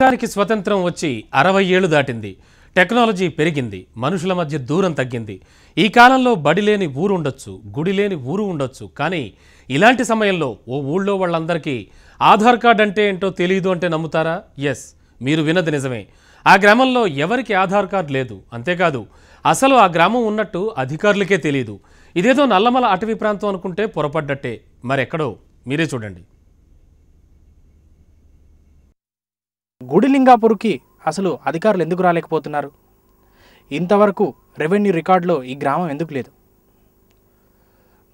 దేశానికి స్వతంత్రం వచ్చి 60 ఏళ్లు దాటింది. టెక్నాలజీ పెరిగింది, మనుషుల మధ్య దూరం తగ్గింది. ఈ కాలంలో బడి లేని ఊరు ఉండొచ్చు, గుడి లేని ఊరు ఉండొచ్చు. కానీ ఇలాంటి సమయంలో ఓ ఊళ్ళో వాళ్ళందరికీ ఆధార్ కార్డ్ అంటే ఏంటో తెలియదు అంటే నమ్ముతారా? ఎస్, మీరు విన్నది నిజమే. ఆ గ్రామంలో ఎవరికి ఆధార్ కార్డ్ లేదు. అంతేకాదు, అసలు ఆ గ్రామం ఉన్నట్టు అధికారులకే తెలియదు. ఇదేదో నల్లమల అటవీ ప్రాంతం అనుకుంటే పొరపడ్డట్టే. మరెక్కడో మీరే చూడండి. గుడిలింగాపూర్కి అసలు అధికారులు ఎందుకు రాలేకపోతున్నారు? ఇంతవరకు రెవెన్యూ రికార్డులో ఈ గ్రామం ఎందుకు లేదు?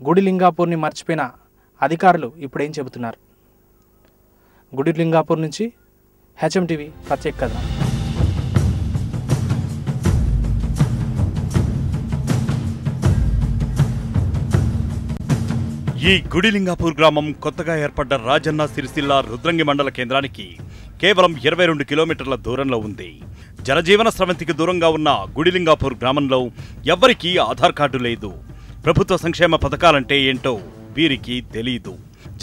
గుడిలింగాపూర్ని మర్చిపోయిన అధికారులు ఇప్పుడేం చెబుతున్నారు? గుడిలింగాపూర్ నుంచి హెచ్ఎంటీవీ ప్రత్యేక కథనం. ఈ గుడిలింగాపూర్ గ్రామం కొత్తగా ఏర్పడ్డ రాజన్న సిరిసిల్ల రుద్రంగి మండల కేంద్రానికి కేవలం 22 కిలోమీటర్ల దూరంలో ఉంది. జనజీవన స్రవంతికి దూరంగా ఉన్న గుడిలింగాపూర్ గ్రామంలో ఎవ్వరికీ ఆధార్ కార్డు లేదు. ప్రభుత్వ సంక్షేమ పథకాలంటే ఏంటో వీరికి తెలీదు.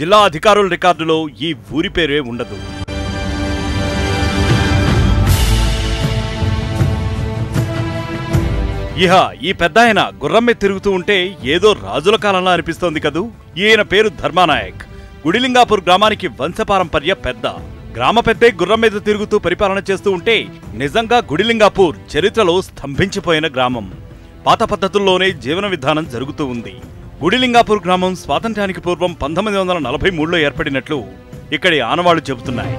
జిల్లా అధికారుల రికార్డులో ఈ ఊరి పేరే ఉండదు. ఇహ ఈ పెద్దాయన గుర్రమ్మె తిరుగుతూ ఉంటే ఏదో రాజుల కాలంలో అనిపిస్తోంది కదూ. ఈయన పేరు ధర్మానాయక్. గుడిలింగాపూర్ గ్రామానికి వంశపారంపర్య పెద్ద. గ్రామ పెద్దే గుర్రం మీద తిరుగుతూ పరిపాలన చేస్తూ ఉంటే నిజంగా గుడిలింగాపూర్ చరిత్రలో స్తంభించిపోయిన గ్రామం. పాత పద్ధతుల్లోనే జీవన విధానం జరుగుతూ ఉంది. గుడిలింగాపూర్ గ్రామం స్వాతంత్ర్యానికి పూర్వం 1943లో ఏర్పడినట్లు ఇక్కడి ఆనవాళ్లు చెబుతున్నాయి.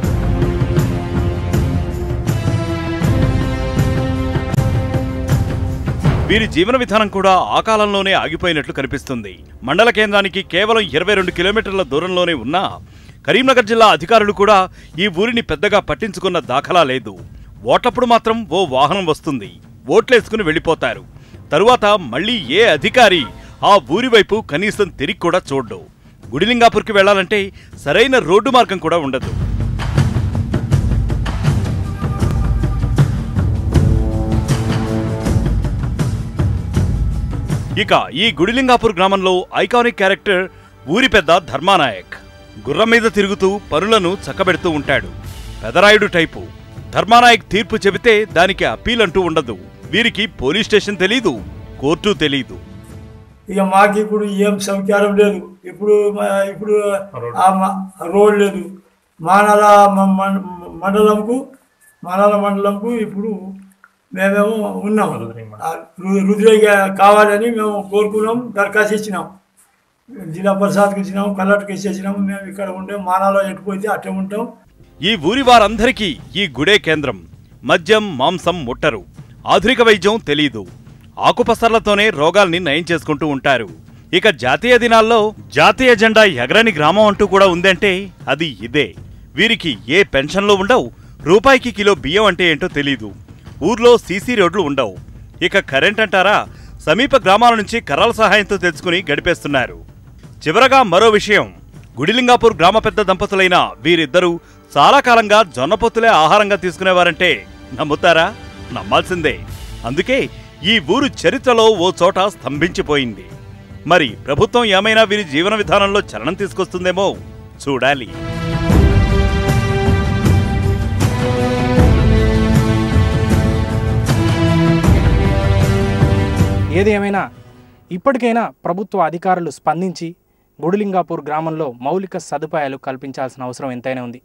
వీరి జీవన విధానం కూడా ఆ కాలంలోనే ఆగిపోయినట్లు కనిపిస్తుంది. మండల కేంద్రానికి కేవలం 22 కిలోమీటర్ల దూరంలోనే ఉన్న కరీంనగర్ జిల్లా అధికారులు కూడా ఈ ఊరిని పెద్దగా పట్టించుకున్న దాఖలా లేదు. ఓట్లప్పుడు మాత్రం ఓ వాహనం వస్తుంది, ఓట్లేసుకుని వెళ్ళిపోతారు. తరువాత మళ్లీ ఏ అధికారి ఆ ఊరి వైపు కనీసం తిరిగి కూడా చూడ్డు. గుడిలింగాపూర్కి వెళ్లాలంటే సరైన రోడ్డు మార్గం కూడా ఉండదు. ఇక ఈ గుడిలింగాపూర్ గ్రామంలో ఐకానిక్ క్యారెక్టర్ ఊరి పెద్ద ధర్మానాయక్. గుర్రం మీద తిరుగుతూ పనులను చక్కబెడుతూ ఉంటాడు. పెదరాయుడు టైపు. ధర్మానాయక్ తీర్పు చెబితే దానికి అప్పీల్ అంటూ ఉండదు. వీరికి పోలీస్ స్టేషన్ తెలీదు, కోర్టు తెలీదు. ఇక మాకు ఇప్పుడు ఏం సౌకర్యం లేదు. ఇప్పుడు రోడ్ లేదు. మానల మండలంకు ఇప్పుడు మేమేమో ఉన్నాం. రుద్రయ్య కావాలని మేము కోరుకున్నాం, దరఖాస్తు ఇచ్చినాం. జిల్లా పరిషత్కి ఇచ్చినాం, కలెక్టర్కి ఇచ్చేసినాం. మేము ఇక్కడ ఉండే మానాలో ఎటుపోతే అట్టే ఉంటాం. ఈ ఊరి వారందరికీ ఈ గుడే కేంద్రం. మద్యం మాంసం ముట్టరు. ఆధునిక వైద్యం తెలీదు. ఆకుపసర్లతోనే రోగాల్ని నయం చేసుకుంటూ ఉంటారు. ఇక జాతీయ దినాల్లో జాతీయ జెండా ఎగరని గ్రామం అంటూ కూడా ఉందంటే అది ఇదే. వీరికి ఏ పెన్షన్లు ఉండవు. రూపాయికి కిలో బియ్యం అంటే ఏంటో తెలీదు. ఊర్లో సీసీ రోడ్లు ఉండవు. ఇక కరెంట్ అంటారా, సమీప గ్రామాల నుంచి కర్రల సహాయంతో తెచ్చుకుని గడిపేస్తున్నారు. చివరగా మరో విషయం, గుడిలింగాపూర్ గ్రామ పెద్ద దంపతులైన వీరిద్దరూ చాలా కాలంగా జొన్నపొత్తులే ఆహారంగా తీసుకునేవారంటే నమ్ముతారా? నమ్మాల్సిందే. అందుకే ఈ ఊరు చరిత్రలో ఓ చోట స్తంభించిపోయింది. మరి ప్రభుత్వం ఏమైనా వీరి జీవన విధానంలో చలనం తీసుకొస్తుందేమో చూడాలి. ఏది ఏమైనా ఇప్పటికైనా ప్రభుత్వ అధికారులు స్పందించి గుడిలింగాపూర్ గ్రామంలో మౌలిక సదుపాయాలు కల్పించాల్సిన అవసరం ఎంతైనా ఉంది.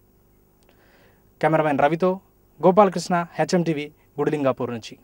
కెమెరామెన్ రవితో గోపాలకృష్ణ, హెచ్ఎంటీవీ, గుడిలింగాపూర్ నుంచి.